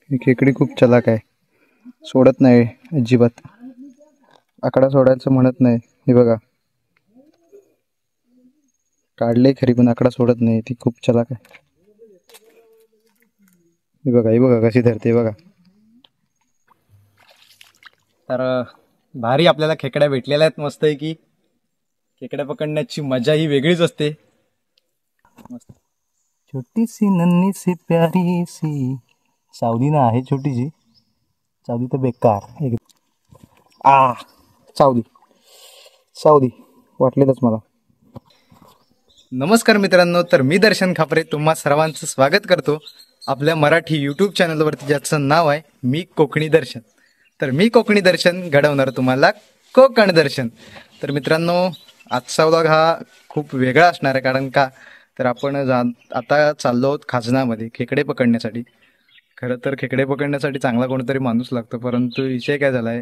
ही खेकडी खूप चलाक आहे, सोडत नाही अजिबात. आकडा सोडायचं म्हणत नाही. हे बघा, काढले खरी पण आकडा सोडत नाही. ती खूप चलाक आहे. हे बघा कशी धरते बघा. तर भारी आपल्याला खेकड्या भेटलेल्या आहेत. मस्त आहे की खेकड्या पकडण्याची मजा ही वेगळीच असते. छोटी सी नन्ही सी प्यारी सी सावली ना आहे. छोटीशी सावली तर बेकार. सावली वाटलेलंच मला. नमस्कार मित्रांनो, तर मी दर्शन खापरे तुम्हा सर्वांचं स्वागत करतो आपल्या मराठी यूट्यूब चॅनलवरती, ज्याचं नाव आहे मी कोकणी दर्शन. तर मी कोकणी दर्शन घडवणार तुम्हाला कोकण दर्शन. तर मित्रांनो, आजचा व्लॉग हा खूप वेगळा असणार आहे. कारण का तर आपण आता चाललो आहोत खाजनामध्ये खेकडे पकडण्यासाठी. खरं तर खेकडे पकडण्यासाठी चांगला कोणतरी माणूस लागतो, परंतु विषय काय झाला आहे,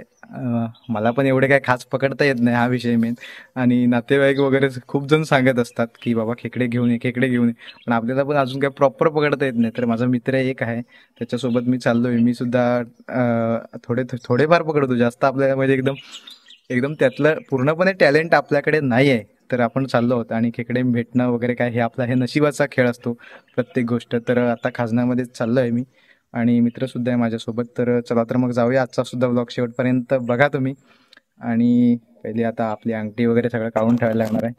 मला पण एवढे काय खास पकडता येत नाही, हा विषय मेन. आणि नातेवाईक वगैरे खूप जण सांगत असतात की बाबा खेकडे घेऊन ये, खेकडे घेऊन ये, पण आपल्याला पण अजून काय प्रॉपर पकडता येत नाही. तर माझा मित्र एक आहे, त्याच्यासोबत मी चाललो आहे. मी सुद्धा थोडेफार पकडतो, जास्त आपल्याला म्हणजे एकदम त्यातलं पूर्णपणे टॅलेंट आपल्याकडे नाही आहे. तर आपण चाललो आहोत आणि खेकडे भेटणं वगैरे काय हे आपला नशिबाचा खेळ असतो प्रत्येक गोष्ट. तर आता खाजनामध्ये चाललो आहे मी आणि मित्रसुद्धा आहे माझ्यासोबत. तर चला तर मग जाऊया. आजचा सुद्धा ब्लॉग शेवटपर्यंत बघा तुम्ही. आणि पहिले आता आपली अंगठी वगैरे सगळं काढून ठेवायला लागणार आहे.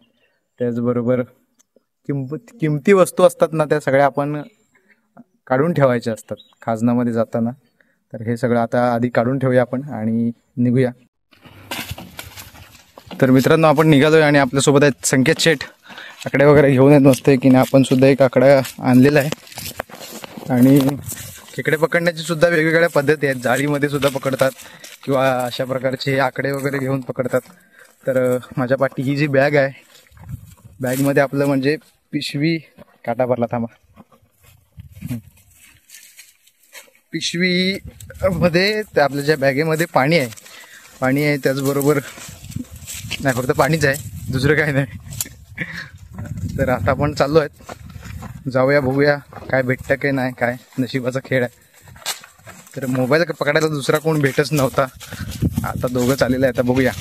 त्याचबरोबर किमती वस्तू असतात ना, त्या सगळ्या आपण काढून ठेवायच्या असतात खाजनामध्ये जाताना. तर हे सगळं आता आधी काढून ठेवूया आपण आणि निघूया. तर मित्रांनो, आपण निघालोय आणि आपल्यासोबत आहेत संकेत शेठ. आकडे वगैरे घेऊन येत नसते की नाही, आपण सुद्धा एक आकडा आणलेला आहे. आणि खेकडे पकडण्याची सुद्धा वेगवेगळ्या पद्धती आहेत. जाळीमध्ये सुद्धा पकडतात किंवा अशा प्रकारचे आकडे वगैरे घेऊन पकडतात. तर माझ्या पाठी ही जी बॅग आहे, बॅगमध्ये आपलं म्हणजे पिशवी, काटा भरला थांबा, पिशवीमध्ये आपल्या ज्या बॅगेमध्ये पाणी आहे, त्याचबरोबर नाही, फक्त पाणीच आहे, दुसरं काही नाही. तर आता आपण चाललो आहेत, जाऊया, बघूया काय भेटतं काय नाही, काय नशिबाचा खेळ आहे. तर मोबाईल पकडायला दुसरा कोण भेटच नव्हता, आता दोघं चाललेलं आहे. आता बघूया.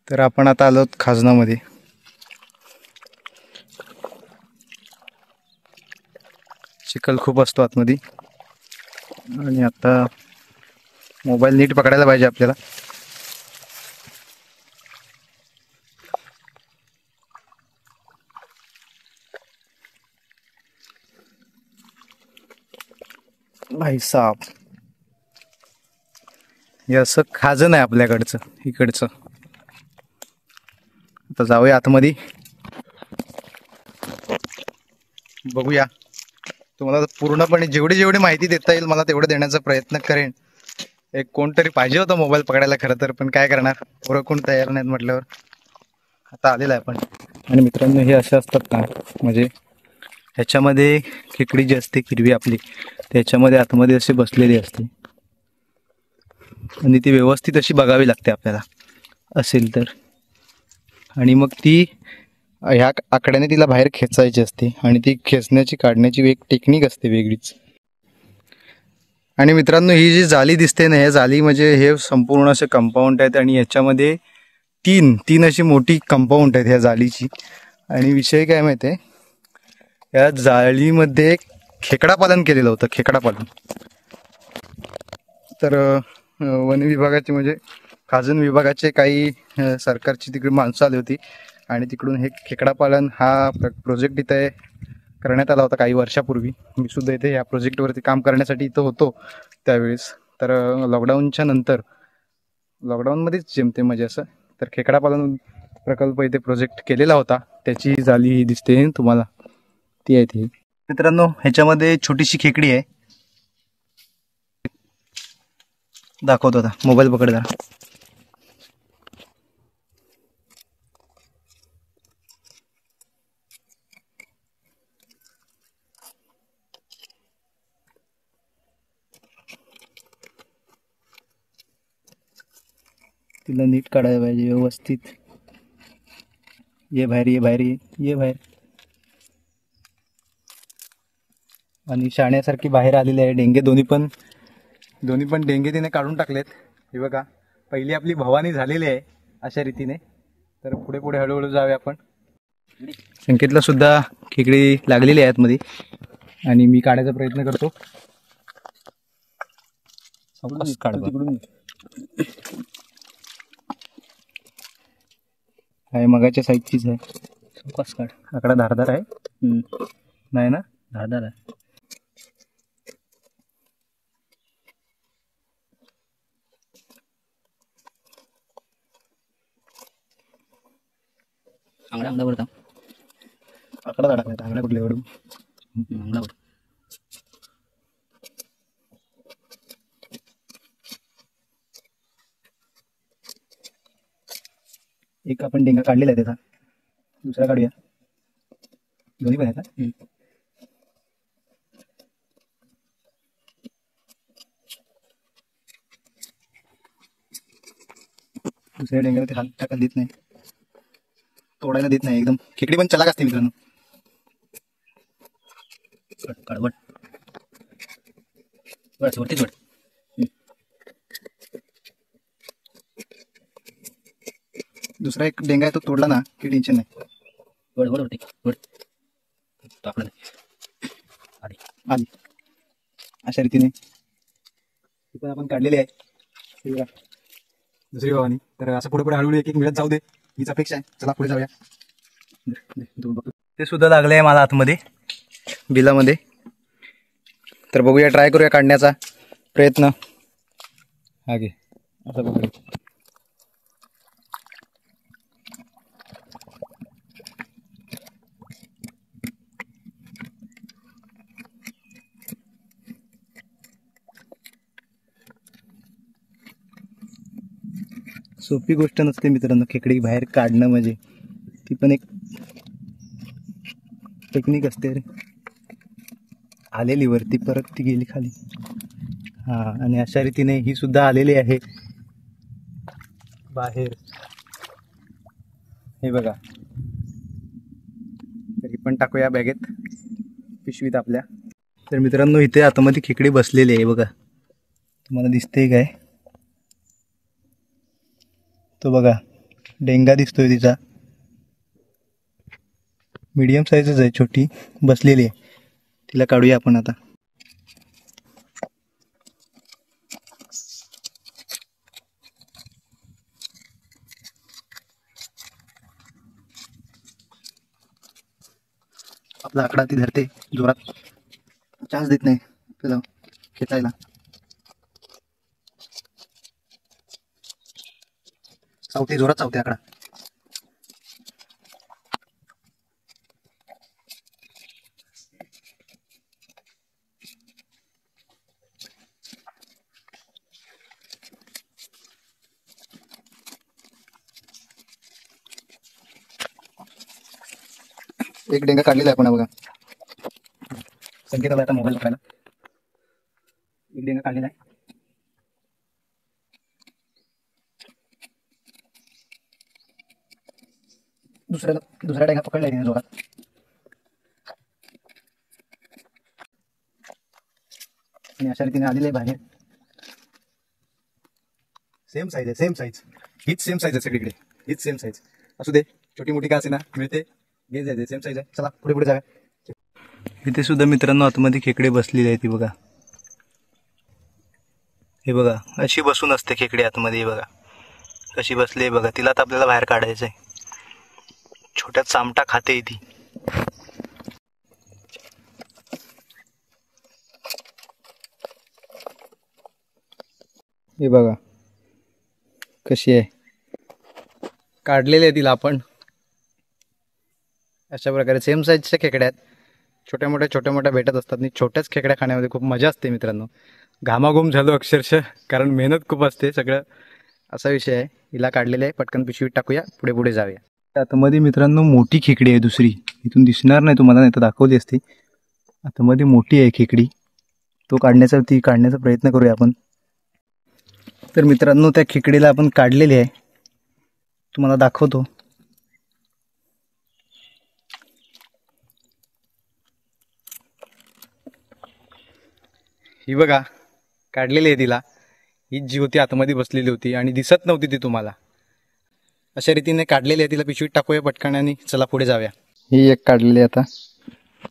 तर आपण आता आलो खाजनामध्ये. चिखल खूप असतो आतमध्ये आणि आता मोबाईल नीट पकडायला पाहिजे आपल्याला. भाई साहब, हे असं खाजन आहे आपल्याकडचं इकडचं. आता जाऊया आतमध्ये, बघूया. तुम्हाला पूर्णपणे जेवढी माहिती देता येईल मला तेवढं देण्याचा प्रयत्न करेन. एक कोणतरी पाहिजे होतं मोबाईल पकडायला खरं तर, पण काय करणार, पोरं कोण तयार नाहीत म्हटल्यावर आता आलेलं आहे आपण. आणि मित्रांनो, हे असे असतात ना, म्हणजे ह्याच्यामध्ये खेकडी जी असते हिरवी आपली, त्याच्यामध्ये आतमध्ये अशी बसलेली असते आणि ती व्यवस्थित अशी बघावी लागते आपल्याला असेल तर. आणि मग ती ह्या आकड्याने तिला बाहेर खेचायची असते आणि ती खेचण्याची काढण्याची एक टेक्निक असते वेगळीच. आणि मित्रांनो, ही जी जाळी दिसते ना, हे जाळी म्हणजे हे संपूर्ण असे कंपाऊंड आहेत आणि याच्यामध्ये तीन अशी मोठी कंपाऊंड आहेत ह्या जाळीची. आणि विषय काय माहिती आहे, या जाळीमध्ये खेकडा पालन केलेलं होतं, खेकडा पालन. तर वन विभागाचे म्हणजे खाजन विभागाचे काही सरकारची तिकडे माणसं आली होती आणि तिकडून हे खेकडा पालन हा प्रोजेक्ट इथे करण्यात आला होता काही वर्षापूर्वी. मी सुद्धा इथे या प्रोजेक्टवरती काम करण्यासाठी इथं होतो त्यावेळेस. तर लॉकडाऊनच्या नंतर, लॉकडाऊनमध्येच जेमते म्हणजे असं, तर खेकडा पालन प्रकल्प इथे प्रोजेक्ट केलेला होता. त्याची जाळी ही दिसते तुम्हाला, ती आहे ती. मित्रांनो, ह्याच्यामध्ये छोटीशी खेकडी आहे, दाखवतो आता. मोबाईल पकड जरा. तिला नीट काढायला पाहिजे व्यवस्थित. ये बाहेर. आणि शाण्यासारखी बाहेर आलेली आहे. डेंगे दोन्ही पण डेंगे तिने काढून टाकलेत. हे बघा, पहिली आपली भवानी झालेली आहे अशा रीतीने. तर पुढे पुढे हळूहळू जाऊया आपण. संकेतला सुद्धा खेकडी लागलेली आहे आतमध्ये आणि मी काढायचा प्रयत्न करतो. आहे मगाच्या साईजचीच आहे. चौकस काढ. आकडा धारदार आहे. नाही ना? धारदार आहे. आंगडा करता. आकडा धाडा आंगडा कुठले वडून आंगडा एक आपण डेंगा काढलेला आहे त्याचा. दुसरा काढूया. दोन्ही पण आहेत ना? दुसऱ्या डेंग्याला ते हात टाकायला देत नाही, तोडायला देत नाही. एकदम खेकडी पण चलाक असते मित्रांनो. काढवट वरतीच वड. दुसरा एक डेंगा आहे तो तोडला ना की टेन्शन नाही. वड वड वरती वड. टाकलं आली आली अशा रीतीने ती पण आपण काढलेली आहे. हे बघा, दुसरी भवानी. तर असं पुढे पुढे हळूहळू एक एक मिळत जाऊ दे हीच अपेक्षा आहे. चला पुढे जाऊया. ते सुद्धा लागले आहे मला आतमध्ये बिलामध्ये. तर बघूया, ट्राय करूया काढण्याचा प्रयत्न. हा घे, असं बघूया. सोपी गोष्ट नसते मित्रांनो खेकडी बाहेर काढणं म्हणजे. ती पण एक टेक्निक असते रे. आलेली वरती, परत ती गेली खाली. हा, आणि अशा रीतीने ही सुद्धा आलेली आहे बाहेर. हे बघा, तरी पण टाकूया बॅगेत, पिशवीत आपल्या. तर मित्रांनो इथे आतमध्ये खेकडी बसलेली आहे बघा. तुम्हाला दिसते काय? तो बघा, डेंगा दिसतोय तिचा. मीडियम साईजच आहे, छोटी बसलेली आहे. तिला काढूया आपण आता. आपला आकडा ती धरते जोरात, चान्स देत नाही त्याला खेचायला. चावते, जोरात चावते आकडा. एक डेंगा काढलेला आहे आपण बघा. संकेताला आता मोबाईल पकडायला. एक डेंगा काढलेला आहे. दुसरा डेंगा पकडला आहे जोरात. आणि अशा रीतीने आलेले आहे बाहेर. सेम साईज आहे, सेम साईज. हीच सेम साईज आहे सगळीकडे, हीच सेम साईज. असू दे, छोटी मोठी काय असे ना मिळते, घे जायचे. सेम साईज आहे. चला पुढे पुढे जाऊया. इथे सुद्धा मित्रांनो आतमध्ये खेकडे बसलेले आहेत. ती बघा, हे बघा, अशी बसून असते खेकडे आतमध्ये. हे बघा कशी बसली आहे बघा. तिला आता आपल्याला बाहेर काढायचं आहे. छोट्यात सामटा खाते ती. हे बघा कशी आहे, काढलेली आहे तिला आपण. अशा प्रकारे सेम साईजच्या खेकड्या आहेत. छोट्या मोठ्या भेटत असतात. आणि छोट्याच खेकड्या खाण्यामध्ये खूप मजा असते मित्रांनो. घामाघूम झालो अक्षरशः, कारण मेहनत खूप असते सगळं. असा विषय आहे. हिला काढलेला आहे, पटकन पिशवीत टाकूया, पुढे पुढे जाऊया. आतमध्ये मित्रांनो मोठी खेकडी आहे दुसरी. इथून दिसणार नाही तुम्हाला, नाही तर दाखवली असती. आतमध्ये मोठी आहे खेकडी. ती काढण्याचा प्रयत्न करूया आपण. तर मित्रांनो त्या खेकडीला आपण काढलेली आहे, तुम्हाला दाखवतो. ही बघा काढलेली आहे तिला. हीच जी होती आतमध्ये बसलेली होती आणि दिसत नव्हती ती तुम्हाला. अशा रीतीने काढलेली आहे तिला. पिशवीत टाकूया पटकन आणि चला पुढे जाऊया. ही एक काढलेली आता,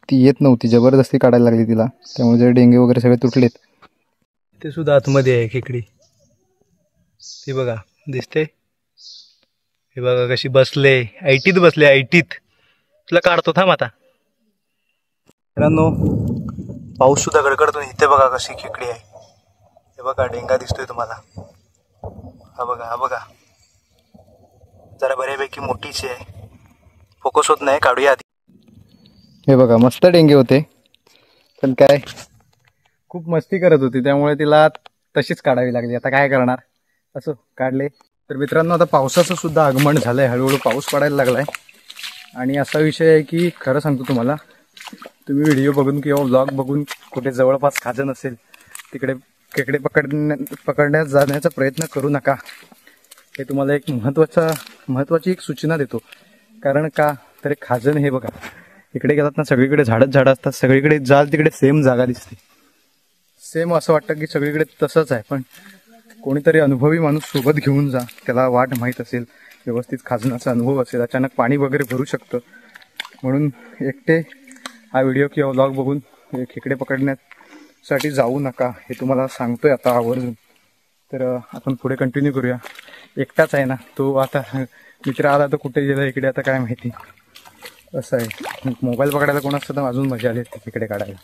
ती येत नव्हती, जबरदस्ती काढायला लागली तिला, त्यामुळे जे डेंगे वगैरे सगळे तुटलेत. ते सुद्धा आतमध्ये आहे खेकडी. ती बघा दिसते. हे बघा कशी बसले, ऐटीत बसले, ऐटीत. तुला काढतो थांब आता. मित्रांनो पाऊस सुद्धा गडगडतो. इथे बघा कशी खेकडी आहे. हे बघा डेंगा दिसतोय तुम्हाला. हा बघा, हा बघा, जरा बऱ्यापैकी मोठीच आहे. फोकस होत नाही, काढूया आधी. हे बघा मस्त डेंगे होते, पण काय खूप मस्ती करत होती त्यामुळे तिला तशीच काढावी लागली. आता काय करणार, असं काढले. तर मित्रांनो आता पावसाचं सुद्धा आगमन झालंय. हळूहळू पाऊस पडायला लागलाय. आणि असा विषय आहे की खरं सांगतो तुम्हाला, तुम्ही व्हिडिओ बघून किंवा व्लॉग बघून कुठे जवळपास खाजं नसेल तिकडे खेकडे पकडण्यास जाण्याचा प्रयत्न करू नका. हे तुम्हाला एक महत्त्वाची एक सूचना देतो. कारण का तर खाजण हे बघा, इकडे गेलात ना सगळीकडे झाडं असतात. सगळीकडे जाल तिकडे सेम जागा दिसते. सेम असं वाटतं की सगळीकडे तसंच आहे, पण कोणीतरी अनुभवी माणूस सोबत घेऊन जा. त्याला वाट माहीत असेल, व्यवस्थित खाजणाचा अनुभव असेल. अचानक पाणी वगैरे भरू शकतं, म्हणून एकटे हा व्हिडिओ किंवा व्लॉग बघून खेकडे पकडण्यासाठी जाऊ नका, हे तुम्हाला सांगतोय आता आवर्जून. तर आपण पुढे कंटिन्यू करूया. एकटाच आहे ना तो, आता मित्र आला तर कुठे गेला इकडे आता काय माहिती. असं आहे, मोबाईल पकडायला कोण असतं तर अजून मजा आली असते खेकडे काढायला.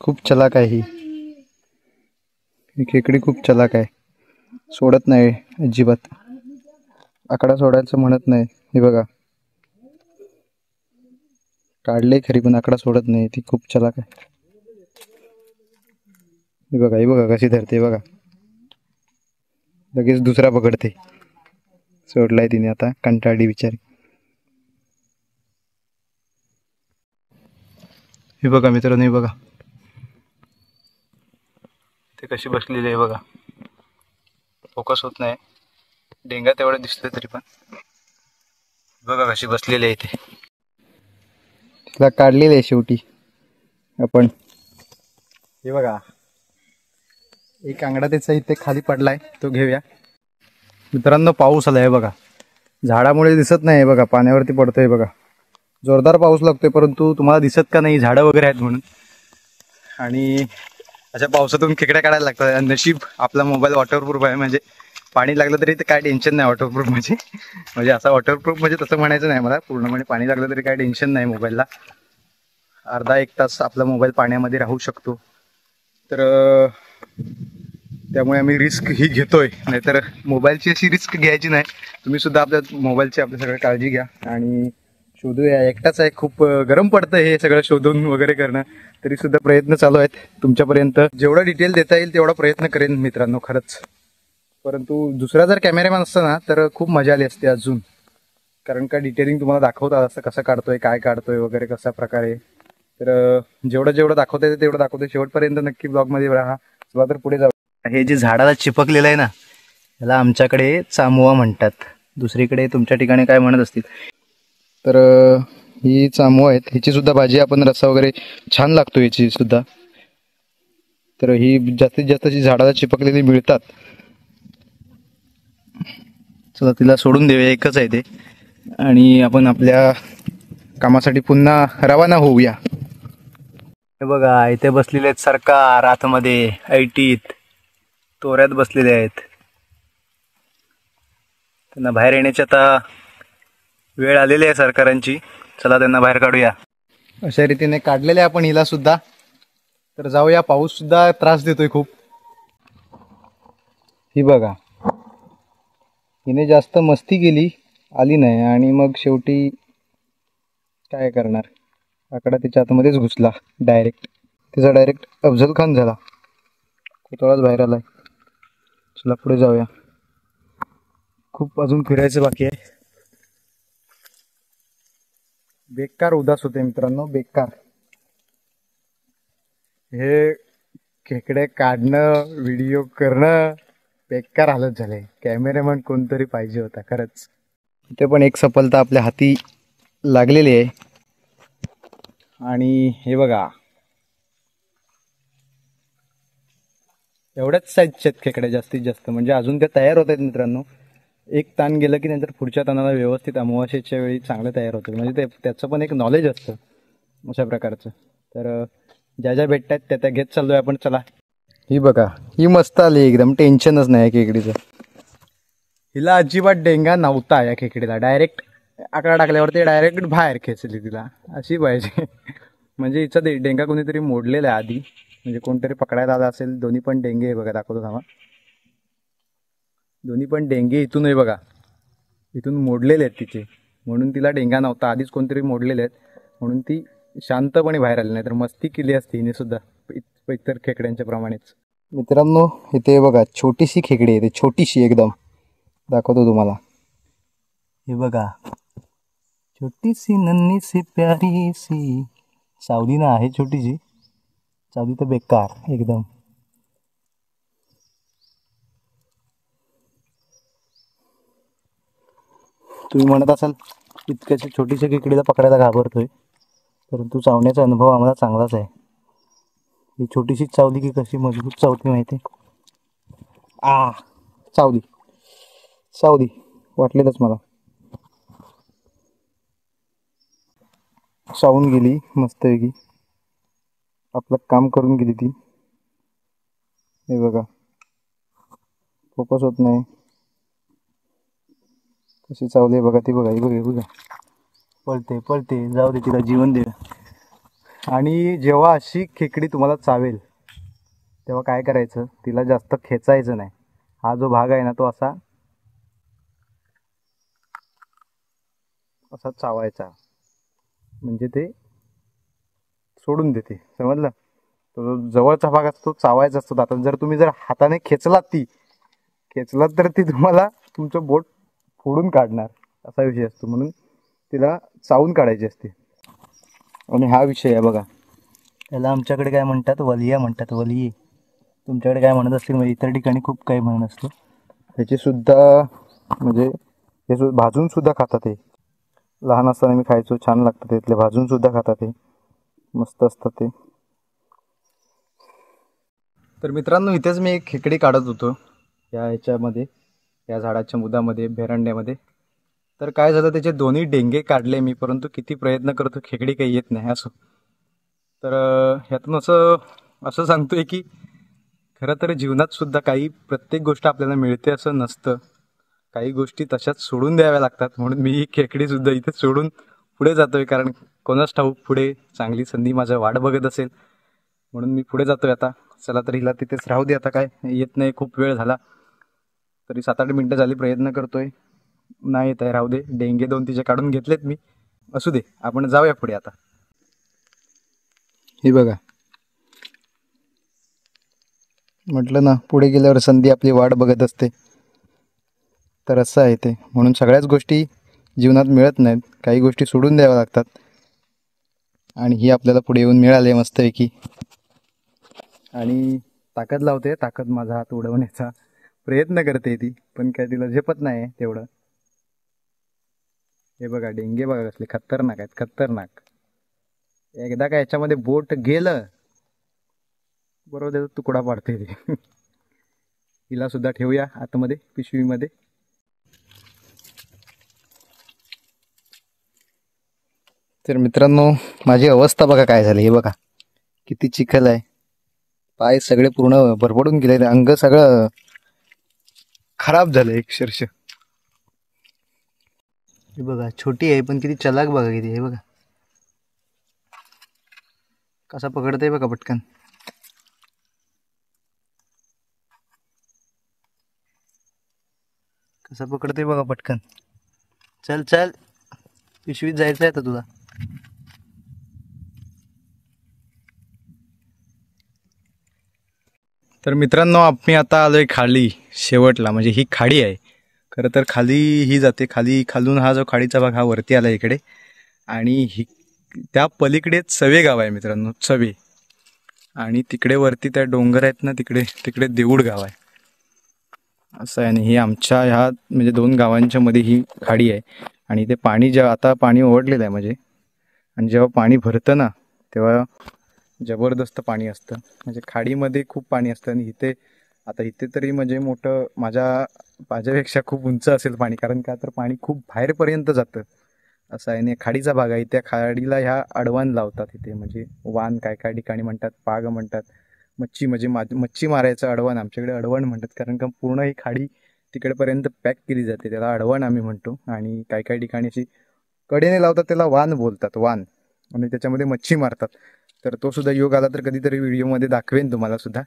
खूप चलाक आहे ही खेकडी, खूप चलाक आहे. सोडत नाही अजिबात, आकडा सोडायचं म्हणत नाही. हे बघा काढले खरी, पण आकडा सोडत नाही. ती खूप चलाक आहे. हे बघा कशी धरते बघा. लगेच दुसरा पकडते. सोडलाय तिने आता, कंटाळली बिचारी. हे बघा मित्रांनो, हे बघा ते कशी बसलेली आहे बघा. फोकस होत नाही, डेंगा तेवढा दिसतोय तरी पण. बघा कशी बसलेली आहे इथे. तिला काढलेली आहे शेवटी आपण. हे बघा एक आंगडा त्याचा इथे खाली पडलाय, तो घेऊया. मित्रांनो पाऊस आलाय बघा, झाडामुळे दिसत नाही बघा, पाण्यावरती पडतोय बघा. जोरदार पाऊस लागतोय, परंतु तुम्हाला दिसत का नाही, झाडं वगैरे आहेत म्हणून. आणि अशा पावसातून खेकड्या काढायला लागतात. नशीब आपला मोबाईल वॉटरप्रूफ आहे, म्हणजे पाणी लागलं तरी ते काय टेन्शन नाही. वॉटरप्रूफ म्हणजे असा वॉटरप्रूफ म्हणजे तसं म्हणायचं नाही मला. पूर्णपणे पाणी लागलं तरी काय टेन्शन नाही मोबाईलला. अर्धा एक तास आपला मोबाईल पाण्यामध्ये राहू शकतो. तर त्यामुळे आम्ही रिस्क ही घेतोय, नाहीतर मोबाईलची अशी रिस्क घ्यायची नाही. तुम्ही सुद्धा आपल्या मोबाईलची आपल्या सगळं काळजी घ्या आणि शोधूया. एकटाच आहे, खूप गरम पडतं हे सगळं शोधून वगैरे करणं, तरी सुद्धा प्रयत्न चालू आहेत. तुमच्यापर्यंत जेवढा डिटेल देता येईल तेवढा प्रयत्न करेन मित्रांनो, खरंच. परंतु दुसरा जर कॅमेरामॅन असता ना तर खूप मजा आली असते अजून. कारण का डिटेलिंग तुम्हाला दाखवतात असं, कसं काढतोय, काय काढतोय वगैरे, कशा प्रकारे. तर जेवढं दाखवता येतं तेवढं दाखवतोय. शेवटपर्यंत नक्की ब्लॉगमध्ये राहा. चला तर पुढे जाऊ. हे जे झाडाला चिपकलेलं आहे ना, याला आमच्याकडे चामुवा म्हणतात. दुसरीकडे तुमच्या ठिकाणी काय म्हणत असतील. तर ही चामू आहेत, ह्याची सुद्धा भाजी आपण, रस्सा वगैरे छान लागतो याची सुद्धा. तर ही जास्तीत जास्त अशी झाडाला चिपकलेली मिळतात. चला तिला सोडून देऊया, एकच आहे ते. आणि आपण आपल्या कामासाठी पुन्हा रवाना होऊया. हे बघा इथे बसलेले आहेत सरकार, आतमध्ये ऐटीत तोऱ्यात बसलेले आहेत. त्यांना बाहेर येण्याची आता वेळ आलेली आहे सरकारांची. चला त्यांना बाहेर काढूया. अशा रीतीने काढलेले आपण हिला सुद्धा. तर जाऊया. पाऊस सुद्धा त्रास देतोय खूप. ही बघा, हिने जास्त मस्ती केली, आली नाही, आणि मग शेवटी काय करणार, आकडा त्याच्या आतमध्येच घुसला डायरेक्ट. त्याचा डायरेक्ट अफजल खान झाला. कोतळाच बाहेर आलाय. चला पुढे जाऊया. खूप अजून फिरायचं बाकी आहे. बेकार उदास होते मित्रांनो, बेकार. हे खेकडे काढणं, व्हिडिओ करणं, बेकार हालत झाले. कॅमेरामॅन कोणतरी पाहिजे होता खरंच. इथे पण एक सफलता आपल्या हाती लागलेली आहे. आणि हे बघा एवढ्याच साईजच्या आहेत खेकड्या जास्तीत जास्त, म्हणजे अजून त्या तयार होत आहेत मित्रांनो. एक ताण गेलं की नंतर पुढच्या ताणाला व्यवस्थित अमावास्येच्या वेळी चांगलं तयार होतं, म्हणजे त्याचं पण एक नॉलेज असतं अशा प्रकारचं. तर ज्या ज्या भेटतात त्या घेत चाललोय आपण. चला, ही बघा, ही मस्त आली एकदम, टेन्शनच नाही खेकडीचं. हिला अजिबात डेंगा नव्हता या खेकडीला, डायरेक्ट आकडा टाकल्यावरती डायरेक्ट बाहेर खेचली तिला, अशी पाहिजे. म्हणजे हिचा डेंगा कोणीतरी मोडलेला आहे आधी, म्हणजे कोणतरी पकडायला आला असेल. दोन्ही पण डेंगे आहे बघा, दाखवतो थांबा. दोन्ही पण डेंगे इथून आहे बघा, इथून मोडलेले आहेत तिचे, म्हणून तिला डेंगा नव्हता. आधीच कोणतरी मोडलेले आहेत म्हणून ती शांतपणे बाहेर आली, नाही तर मस्ती केली असती हिने सुद्धा इतर खेकड्यांच्या प्रमाणेच. मित्रांनो इथे बघा छोटीशी खेकडी आहे, छोटीशी एकदम, दाखवतो तुम्हाला. हे बघा, छोटीशी नन्ही सी प्यारी सी सावली ना आहे, छोटीशी सावली तर बेकार एकदम. तुम्ही म्हणत असाल इतक्याच्या छोटीशा खेकडीला पकडायला घाबरतोय, परंतु चावण्याचा अनुभव आम्हाला चांगलाच आहे. ही छोटीशी चावली की कशी मजबूत चावती माहिती. चावली चावली वाटलेलंच मला. चावून गेली मस्तपैकी, आपलं काम करून गेली ती. हे बघा, फोकस होत नाही, कशी चावली बघा ती. बघा बघा, पळते पळते, जाऊ दे तिला जीवन दे. आणि जेव्हा अशी खेकडी तुम्हाला चावेल तेव्हा काय करायचं, तिला जास्त खेचायचं नाही. हा जो भाग आहे ना तो असा असा चावायचा, म्हणजे ते सोडून देते, समजलं. तो जवळचा भाग असतो चावायचा असतो. आता जर तुम्ही हाताने खेचलात तर ती तुम्हाला तुमचं बोट फोडून काढणार, असा विषय असतो. म्हणून तिला चावून काढायची असते. आणि हा विषय आहे बघा, त्याला आमच्याकडे काय म्हणतात, वलिया म्हणतात, वलिये. तुमच्याकडे काय म्हणत असतील, म्हणजे इतर ठिकाणी खूप काही म्हणत असतो. ह्याची सुद्धा म्हणजे हे भाजून सुद्धा खातात. हे लहान असताना मी खायचो, छान लागतं ते. इथले भाजून सुद्धा खातात, ते मस्त असतात ते. तर मित्रांनो इथेच मी एक खेकडी काढत होतो ह्याच्यामध्ये, या झाडाच्या मुदामध्ये, भेरंड्यामध्ये. तर काय झालं, त्याचे दोन्ही डेंगे काढले मी, परंतु किती प्रयत्न करतो खेकडी काही येत नाही. असो, तर ह्यातून असं सांगतोय की खरं तर जीवनात सुद्धा प्रत्येक गोष्ट आपल्याला मिळते असं नसतं. काही गोष्टी तशाच सोडून द्याव्या लागतात. म्हणून मी ही खेकडी सुद्धा इथे सोडून पुढे जातोय, कारण कोणाच ठाऊक पुढे चांगली संधी माझ्या वाट बघत असेल, म्हणून मी पुढे जातोय आता. चला तर हिला तिथेच राहू दे आता, काय येत नाही, खूप वेळ झाला, तरी 7-8 मिनटं झाली प्रयत्न करतोय, नाही येत आहे. राहू दे, डेंगे 2 तिचे काढून घेतलेत मी, असू दे, आपण जाऊया पुढे आता. हे बघा, म्हटलं ना पुढे गेल्यावर संधी आपली वाट बघत असते. तर असं आहे ते, म्हणून सगळ्याच गोष्टी जीवनात मिळत नाहीत, काही गोष्टी सोडून द्याव्या लागतात. आणि ही आपल्याला पुढे येऊन मिळाली मस्तपैकी. आणि ताकद लावते, ताकद माझा हात उडवण्याचा प्रयत्न करते ती, पण काय तिला झेपत नाही तेवढं. हे बघा डेंगे बघा कसले खतरनाक आहेत, खतरनाक. एकदा का याच्यामध्ये बोट गेलं बरोबर त्याचा तुकडा पाडते ते. हिला सुद्धा ठेवूया आतमध्ये पिशवीमध्ये. तर मित्रांनो माझी अवस्था बघा काय झाली. हे बघा किती चिखल आहे, पाय सगळे पूर्ण भरपडून गेले, अंग सगळं खराब झालं अक्षरशः. हे बघा छोटी आहे पण किती चलाक बघा किती. हे बघा कसा पकडतंय बघा पटकन. कसा पकडतंय बघा पटकन. चल चल पिशवीत जायचं आहे आता तुला. तर मित्रांनो आम्ही आता आलोय खाली शेवटला, म्हणजे ही खाडी आहे खरं तर. खाली ही जाते, खालून हा जो खाडीचा भाग हा वरती आला इकडे. आणि ही त्या पलीकडे चवे गाव आहे मित्रांनो, चवे. आणि तिकडे वरती त्या डोंगर आहेत ना, तिकडे देऊळ गाव आहे असं आहे. आणि ही आमच्या ह्या म्हणजे 2 गावांच्या मध्ये ही खाडी आहे. आणि ते पाणी जेव्हा आता पाणी ओढलेलं आहे म्हणजे, आणि जेव्हा पाणी भरतं ना तेव्हा जबरदस्त पाणी असतं. म्हणजे खाडीमध्ये खूप पाणी असतं आणि इथे आता इथे तरी म्हणजे मोठं माझ्यापेक्षा खूप उंच असेल पाणी, कारण का तर पाणी खूप बाहेरपर्यंत जातं असं आहे. आणि खाडीचा भाग आहे, त्या खाडीला ह्या अडवाण लावतात इथे, म्हणजे वाण काय काय ठिकाणी म्हणतात, पाग म्हणतात. मच्छी म्हणजे मच्छी मारायचं अडवण, आमच्याकडे अडवण म्हणतात, कारण का पूर्ण ही खाडी तिकडेपर्यंत पॅक केली जाते, त्याला अडवण आम्ही म्हणतो. आणि काही काही ठिकाणी अशी कडेने लावतात, त्याला वाण बोलतात, वाण. आणि त्याच्यामध्ये मच्छी मारतात. तर तो सुद्धा योग आला तर कधीतरी व्हिडिओमध्ये दाखवेन तुम्हाला सुद्धा.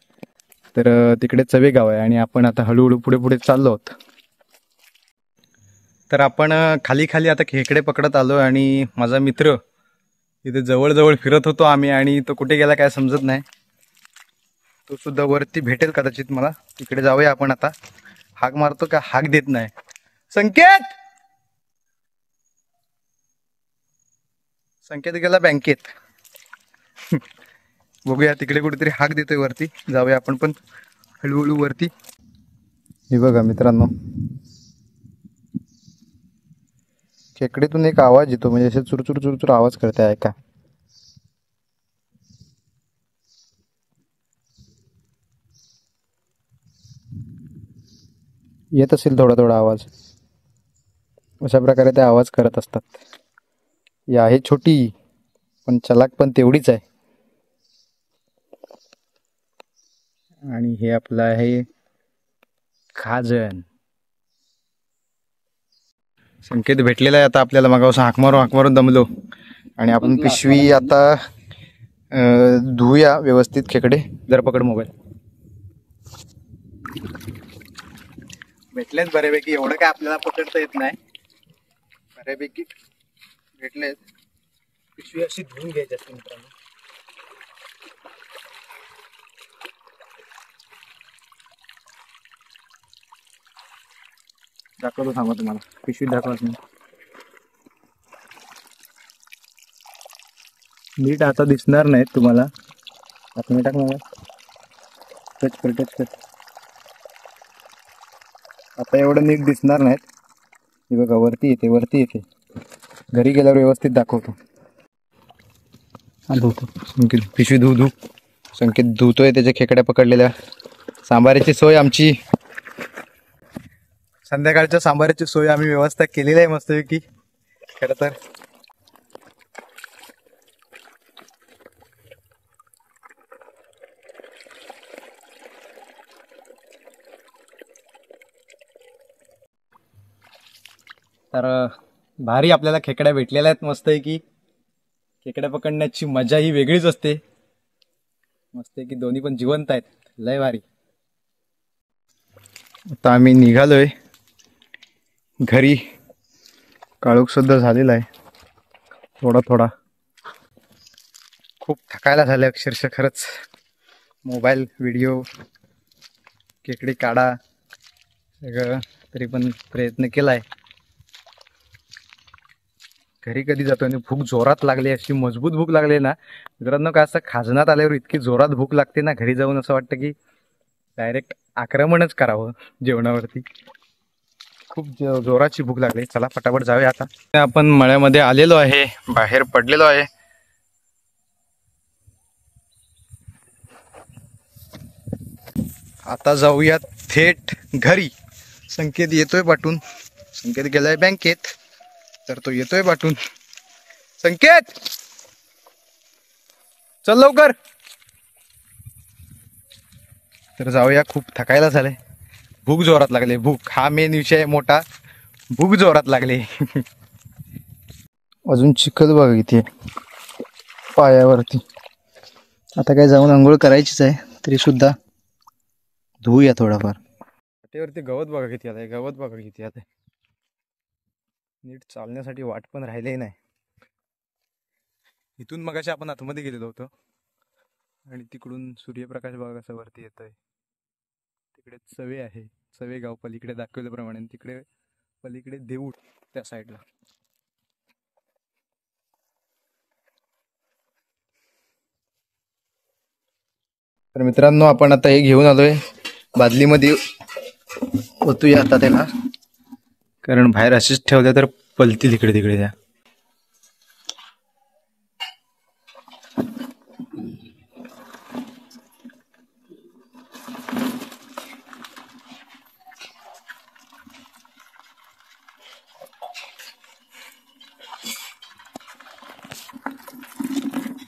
तर तिकडे चवेगाव आहे आणि आपण आता हळूहळू पुढे पुढे चाललो आहोत. तर आपण खाली खाली आता खेकडे पकडत आलो आणि माझा मित्र इथे जवळजवळ फिरत होतो आम्ही, आणि तो कुठे गेला काय समजत नाही. तो सुद्धा वरती भेटेल कदाचित मला. तिकडे जाऊया आपण आता. हाक मारतो का हाक देत नाही. संकेत संकेत गेला बँकेत. बघूया तिकडे कुठेतरी हाक देतोय वरती. जाऊया आपण पण हळूहळू वरती. हे बघा मित्रांनो, खेकडेतून एक आवाज येतो, म्हणजे असे चुरचुर चुरचुर आवाज करते, ऐका. येत असेल थोडा थोडा आवाज. अशा प्रकारे ते आवाज करत असतात. ही आहे छोटी पण चलाक पण तेवढीच आहे. आणि हे आपलं आहे खाजन. संकेत भेटलेला आहे आता आपल्याला. मगापासून हाक मारून दमलो आणि आपण पिशवी आता धुऊया व्यवस्थित खेकडे. जर पकड मोबाईल. भेटलेच बऱ्यापैकी, एवढं काय आपल्याला पकडता येत नाही, बऱ्यापैकी भेटलेत. पिशवी अशी धुवून घ्यायची असते मित्रांनो. दाखवतो थांबा तुम्हाला, पिशवी दाखवत नाही. नीट आता दिसणार नाहीत तुम्हाला. आता मी टाक मला. टच कर. आता एवढं नीट दिसणार नाहीत. हे बघा वरती येते. घरी गेल्यावर व्यवस्थित दाखवतो. धुतो संकेत, पिशवी धू. संकेत धुतोय त्याच्या खेकड्या पकडलेल्या. सांबाराची सोय आमची, संध्याकाळच्या सांबाराची सोय आम्ही व्यवस्था केलेली आहे मस्तपैकी. खरं तर भारी आपल्याला खेकड्या भेटलेल्या आहेत मस्त आहे की. खेकड्या पकडण्याची मजा ही वेगळीच असते. मस्त आहे की, दोन्ही पण जिवंत आहेत, लय भारी. आता आम्ही निघालोय घरी. काळोख सुद्धा झालेला आहे थोडा. खूप थकायला झाले अक्षरशः खरंच. मोबाईल, व्हिडिओ, खेकडे काढा सगळं, तरी पण प्रयत्न केलाय. घरी कधी जातो आणि भूक जोरात लागली, अशी मजबूत भूक लागली ना मित्रांनो, का असं खाजनात आल्यावर इतकी जोरात भूक लागते ना, घरी जाऊन असं वाटतं की डायरेक्ट आक्रमणच करावं जेवणावरती. खूप जोराची भूक लागली. चला फटाफट जाऊया आता. आपण मळ्यामध्ये आलेलो आहे, बाहेर पडलेलो आहे. आता जाऊया थेट घरी. संकेत येतोय पाठून. संकेत गेलाय बँकेत, तर तो येतोय पाठून. संकेत चल लवकर. तर जाऊया, खूप थकायला झालंय. भूक जोरात लागले. भूक हा मेन विषय मोठा. भूक जोरात लागले. अजून चिखल बघा इथे पायावरती. आता काय जाऊन आंघोळ करायचीच आहे, तरी सुद्धा धुऊया थोडाफार. वाटेवरती गवत बघा किती आता. नीट चालण्यासाठी वाट पण राहिलेही नाही. इथून मगाशी आपण आतमध्ये गेलेलो होतो आणि तिकडून सूर्यप्रकाश बघा कसा वरती येतोय. तिकडे चवे आहे, चवे गाव पलीकडे दाखवल्याप्रमाणे. तिकडे पलीकडे देऊळ त्या साईडला. तर मित्रांनो, आपण आता हे घेऊन आलोय बादलीमध्ये. ओतूया आता त्याला, कारण बाहेर असेच ठेवल्या तर पलतील इकडे तिकडे त्या.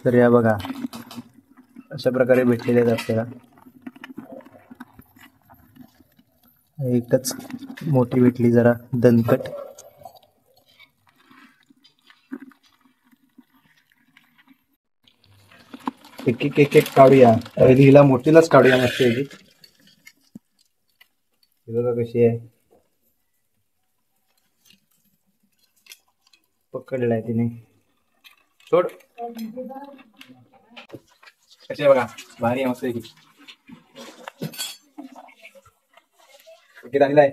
तर या बघा अशा प्रकारे भेटलेले आहेत आपल्याला. एकच मोठी भेटली जरा दणकट. एक काढूया. पहिली हिला मोठीलाच काढूया मस्त याची. बघा कशी आहे, पकडलाय तिने. सोड. कशी आहे बघा, भारी आहे मस्त आहे. आणला आहे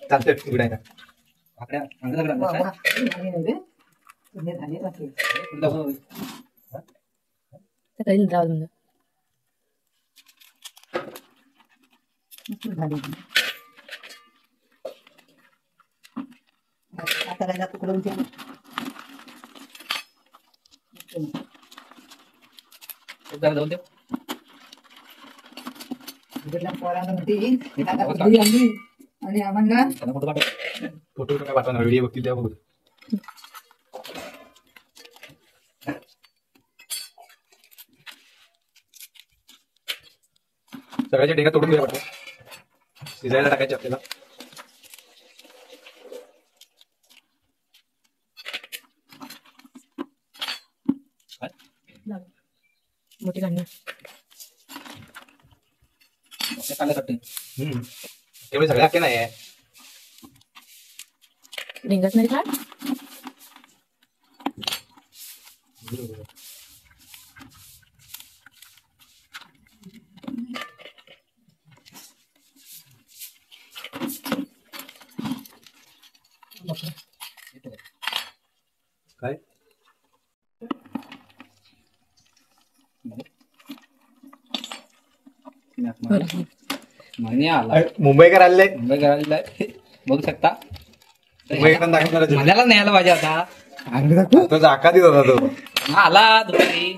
चालतंय उघडायला. आणि आम्हाला फोटो काय पाठवणार, व्हिडिओ बघतील तेव्हा बघू. सगळ्याच्या ढेगा तोडून घ्या वाटतं, शिजायला टाकायचे आपल्याला. मोठी काढणार तेवढे सगळे हक्के नाही आहे. रिंगत नाही काढ. काय मुंबईकर आले, बघू शकता. मुंबईकर दाखवणार मनाला न्यायला पाहिजे आता. तो जाका देत होता तो. हा आला दुपारी,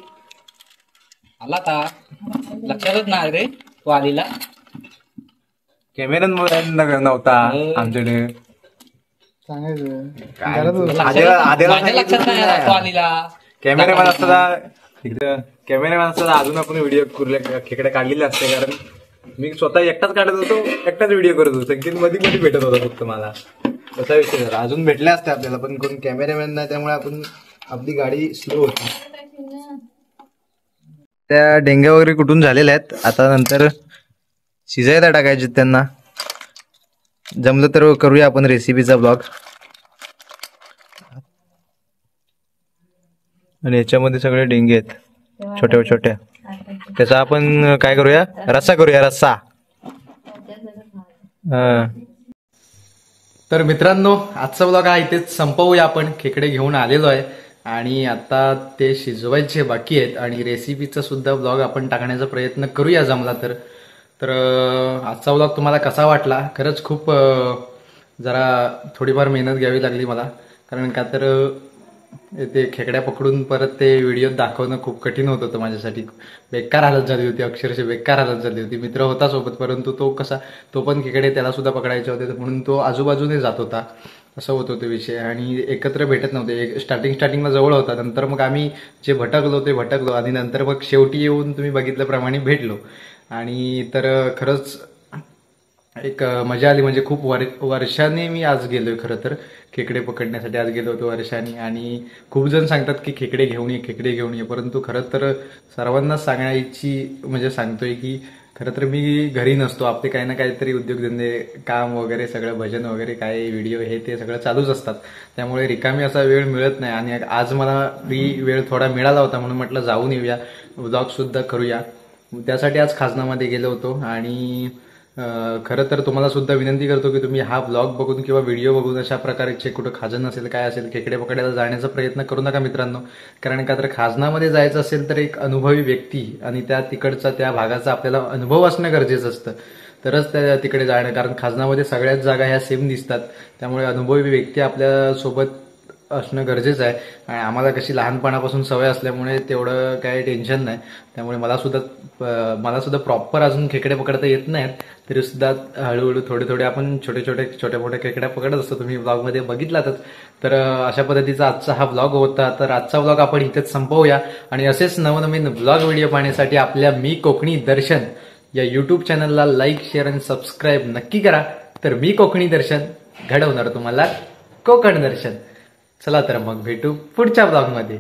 आला आता लक्षातच नाही रे तो आलेला. कॅमेरा नव्हता आमच्याकडे. माझ्या लक्षात नाही आला तो आलेला. कॅमेरामॅन असताना कॅमेरामॅन असताना अजून आपण व्हिडिओ खेकडे काढलेले असते, कारण मी स्वतः एकटाच काढत होतो, एकटाच व्हिडिओ करत होतो. संकेत मध्ये मध्ये भेटत होता फक्त मला. तसा विषय झाला. अजून भेटले असते आपल्याला, पण कोण कॅमेरामॅन नाही, त्यामुळे आपण आपली गाडी स्लो होती. त्या डेंग्या वगैरे कुठून झालेल्या आहेत. आता नंतर शिजायला टाकायचे त्यांना. जमलं तर करूया आपण रेसिपीचा ब्लॉग. आणि याच्यामध्ये सगळे डेंगे आहेत छोट्या छोट्या. त्याचा आपण काय करूया, रस्सा करूया, रस्सा. तर मित्रांनो, आजचा ब्लॉग हा इथेच संपवूया. आपण खेकडे घेऊन आलेलो आहे आणि आता ते शिजवायचे बाकी आहेत. आणि रेसिपीचा सुद्धा ब्लॉग आपण टाकण्याचा प्रयत्न करूया जमला तर. तर आजचा ब्लॉग तुम्हाला कसा वाटला. खरंच खूप जरा थोडीफार मेहनत घ्यावी लागली मला, कारण का तर ते खेकड्या पकडून परत ते व्हिडिओ दाखवणं खूप कठीण होत होतं माझ्यासाठी. बेकार हालत झाली होती, अक्षरशः बेकार हालत झाली होती. मित्र होता सोबत, परंतु तो पण खेकडे त्याला सुद्धा पकडायचे होते, म्हणून तो आजूबाजूने जात होता. असं होत होते विषय. आणि एकत्र भेटत नव्हते. स्टार्टिंगला जवळ होता, नंतर मग आम्ही जे भटकलो आणि नंतर मग शेवटी येऊन तुम्ही बघितल्याप्रमाणे भेटलो. आणि तर खरंच एक मजा आली. म्हणजे खूप वर्षाने मी आज गेलोय खरं तर खेकडे पकडण्यासाठी. आज गेलो होतो वर्षाने. आणि खूप जण सांगतात की खेकडे घेऊन ये, परंतु खरं तर सर्वांनाच सांगतोय की खरं तर मी घरी नसतो. आपले काही ना काहीतरी उद्योगधंदे, काम वगैरे सगळं, भजन वगैरे काय व्हिडिओ हे ते सगळं चालूच असतात. त्यामुळे रिकामी असा वेळ मिळत नाही. आणि आज मला वेळ थोडा मिळाला होता, म्हणून म्हटलं जाऊन येऊया, व्लॉग सुद्धा करूया. त्यासाठी आज खाजनामध्ये गेलो होतो. आणि खरं तर तुम्हाला सुद्धा विनंती करतो की तुम्ही हा ब्लॉग बघून किंवा व्हिडिओ बघून अशा प्रकारचे कुठं खाजन असेल, काय असेल, खेकडे पकडायला जाण्याचा प्रयत्न करू नका मित्रांनो. कारण का तर खाजनामध्ये जायचं असेल तर एक अनुभवी व्यक्ती आणि त्या भागाचा आपल्याला अनुभव असणं गरजेचं असतं, तरच त्या तिकडे जाणं. कारण खाजनामध्ये सगळ्याच जागा ह्या सेम दिसतात, त्यामुळे अनुभवी व्यक्ती आपल्या सोबत असणं गरजेचं आहे. आणि आम्हाला कशी लहानपणापासून सवय असल्यामुळे तेवढं काही टेन्शन नाही. त्यामुळे मला सुद्धा प्रॉपर अजून खेकडे पकडता येत नाहीत, तरी सुद्धा हळूहळू थोडे आपण छोट्या मोठ्या खेकड्या पकडत असतो. तुम्ही ब्लॉगमध्ये बघितलातच. तर अशा पद्धतीचा आजचा हा ब्लॉग होता. तर आजचा ब्लॉग आपण इथेच संपवूया आणि असेच नवनवीन ब्लॉग व्हिडिओ पाहण्यासाठी आपल्या मी कोकणी दर्शन या युट्यूब चॅनलला लाईक, शेअर आणि सबस्क्राईब नक्की करा. तर मी कोकणी दर्शन घडवणार तुम्हाला कोकण दर्शन. चला तर मग भेटू पुढच्या ब्लॉगमध्ये.